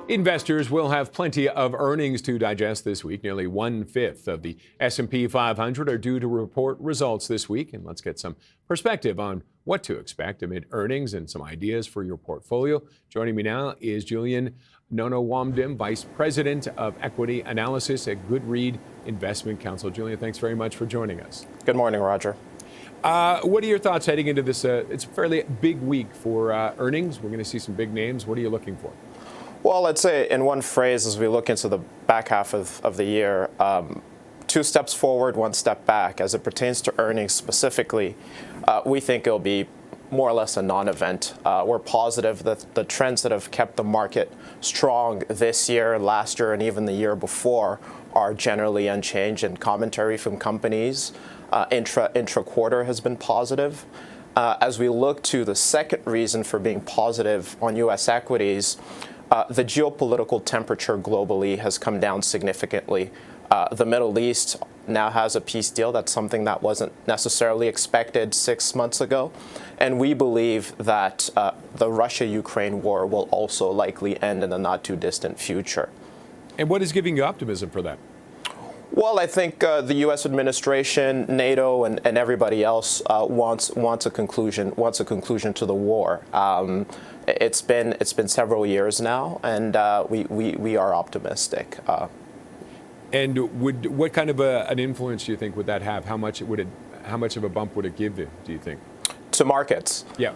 Investors will have plenty of earnings to digest this week. Nearly 1/5 of the S&P 500 are due to report results this week. And let's get some perspective on what to expect amid earnings and some ideas for your portfolio. Joining me now is Julien Nono-Womdim, Vice President of Equity Analysis at Goodreid Investment Counsel. Julien, thanks very much for joining us. Good morning, Roger. What are your thoughts heading into this? It's a fairly big week for earnings. We're going to see some big names. What are you looking for? Well, let's say in one phrase, as we look into the back half of the year, 2 steps forward, 1 step back. As it pertains to earnings specifically, we think it'll be more or less a non-event. We're positive that the trends that have kept the market strong this year, last year, and even the year before are generally unchanged, and commentary from companies intra-quarter has been positive. As we look to the second reason for being positive on U.S. equities, the geopolitical temperature globally has come down significantly. The Middle East now has a peace deal. That's something that wasn't necessarily expected 6 months ago. And we believe that the Russia-Ukraine war will also likely end in the not-too-distant future. And what is giving you optimism for that? Well, I think the U.S. administration, NATO, and everybody else wants a conclusion to the war. It's been several years now, and we are optimistic. And what kind of an influence do you think would that have? How much of a bump would it give you, do you think? To markets? Yeah.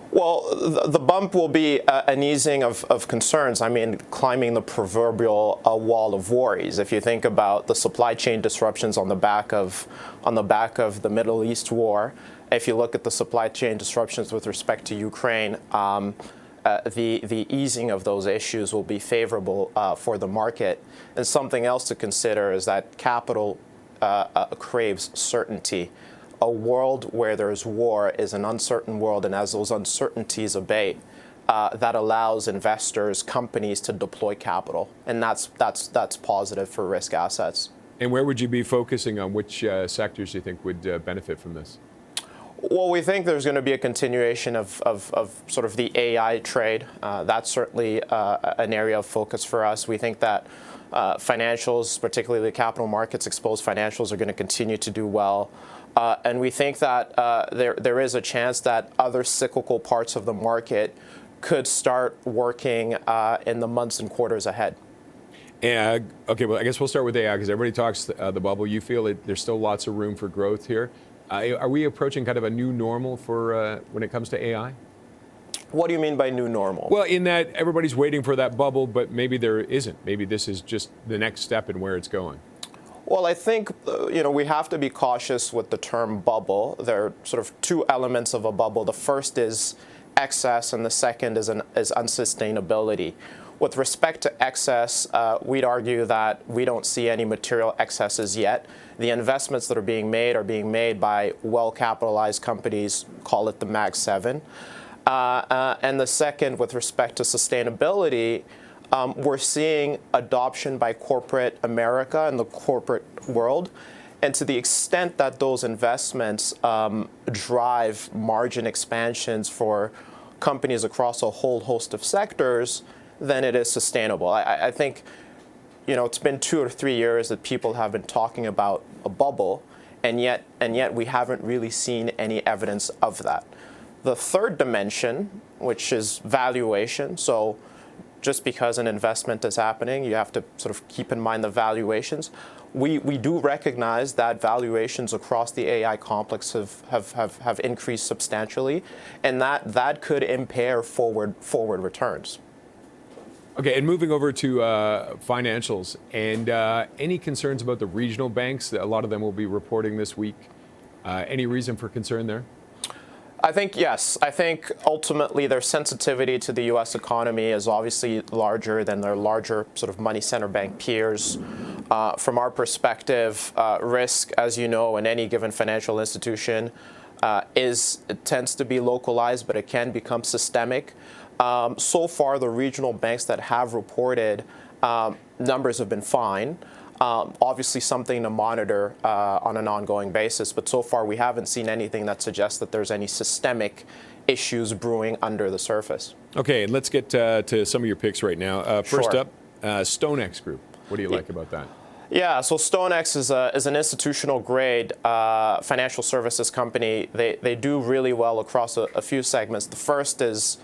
Well, the bump will be an easing of concerns. I mean, climbing the proverbial wall of worries. If you think about the supply chain disruptions on the back of the Middle East war, if you look at the supply chain disruptions with respect to Ukraine, the easing of those issues will be favorable for the market. And something else to consider is that capital craves certainty. A world where there's war is an uncertain world, and as those uncertainties abate, that allows investors, companies to deploy capital, and that's positive for risk assets. And where would you be focusing on? Which sectors do you think would benefit from this? Well, we think there's going to be a continuation of sort of the AI trade. That's certainly an area of focus for us. We think that financials, particularly the capital markets exposed financials, are going to continue to do well. And we think that there is a chance that other cyclical parts of the market could start working in the months and quarters ahead. Okay, well, I guess we'll start with AI because everybody talks the bubble. You feel there's still lots of room for growth here. Are we approaching kind of a new normal for when it comes to AI? What do you mean by new normal? Well, in that everybody's waiting for that bubble, but maybe there isn't. Maybe this is just the next step in where it's going. Well, I think we have to be cautious with the term bubble. There are sort of 2 elements of a bubble. The first is excess, and the second is unsustainability. With respect to excess, we'd argue that we don't see any material excesses yet. The investments that are being made by well-capitalized companies, call it the Mag 7. And the second, with respect to sustainability, we're seeing adoption by corporate America and the corporate world. And to the extent that those investments drive margin expansions for companies across a whole host of sectors, then it is sustainable. I think, it's been 2 or 3 years that people have been talking about a bubble, and yet we haven't really seen any evidence of that. The third dimension, which is valuation, so just because an investment is happening, you have to sort of keep in mind the valuations. We do recognize that valuations across the AI complex have increased substantially, and that could impair forward returns. Okay, and moving over to financials, and any concerns about the regional banks? A lot of them will be reporting this week. Any reason for concern there? I think yes. I think ultimately their sensitivity to the U.S. economy is obviously larger than their larger sort of money center bank peers. From our perspective, risk, as you know, in any given financial institution it tends to be localized, but it can become systemic. So far, the regional banks that have reported numbers have been fine. Obviously something to monitor on an ongoing basis, but so far we haven't seen anything that suggests that there's any systemic issues brewing under the surface. Okay, and let's get to some of your picks right now. First Sure. up, Stonex Group. What do you like about that? Yeah, so Stonex is an institutional grade financial services company. They do really well across a few segments. The first is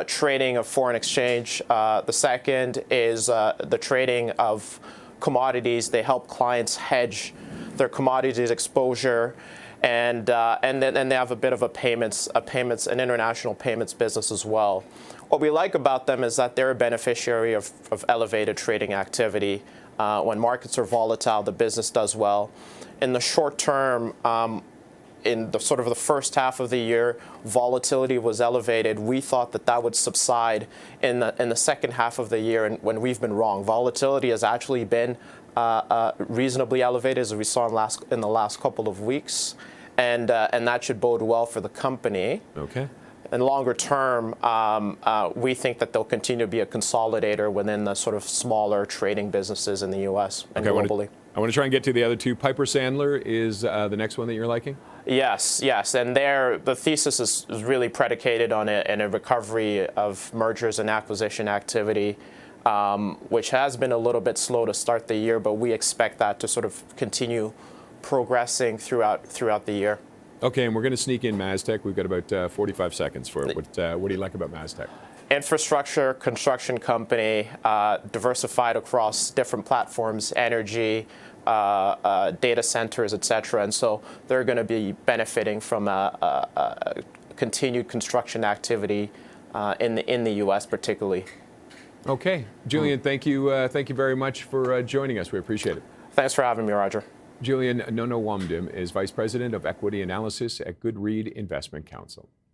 trading of foreign exchange. The second is the trading of commodities. They help clients hedge their commodities exposure, and then they have a bit of an international payments business as well. What we like about them is that they're a beneficiary of elevated trading activity. When markets are volatile, the business does well. In the short term, in the sort of the first half of the year, volatility was elevated. We thought that would subside in the second half of the year, and when we've been wrong. Volatility has actually been reasonably elevated, as we saw in the last couple of weeks, and that should bode well for the company. Okay. And longer term, we think that they'll continue to be a consolidator within the sort of smaller trading businesses in the U.S. and globally. I want to try and get to the other two. Piper Sandler is the next one that you're liking? Yes, and the thesis is really predicated on a recovery of mergers and acquisition activity, which has been a little bit slow to start the year, but we expect that to sort of continue progressing throughout the year. Okay, and we're going to sneak in Mastec. We've got about 45 seconds for it. What do you like about Mastec? Infrastructure, construction company, diversified across different platforms, energy, data centers, et cetera. And so they're going to be benefiting from continued construction activity in the U.S. particularly. Okay. Julien, thank you very much for joining us. We appreciate it. Thanks for having me, Roger. Julien Nono-Womdim is Vice President of Equity Analysis at Goodreid Investment Counsel.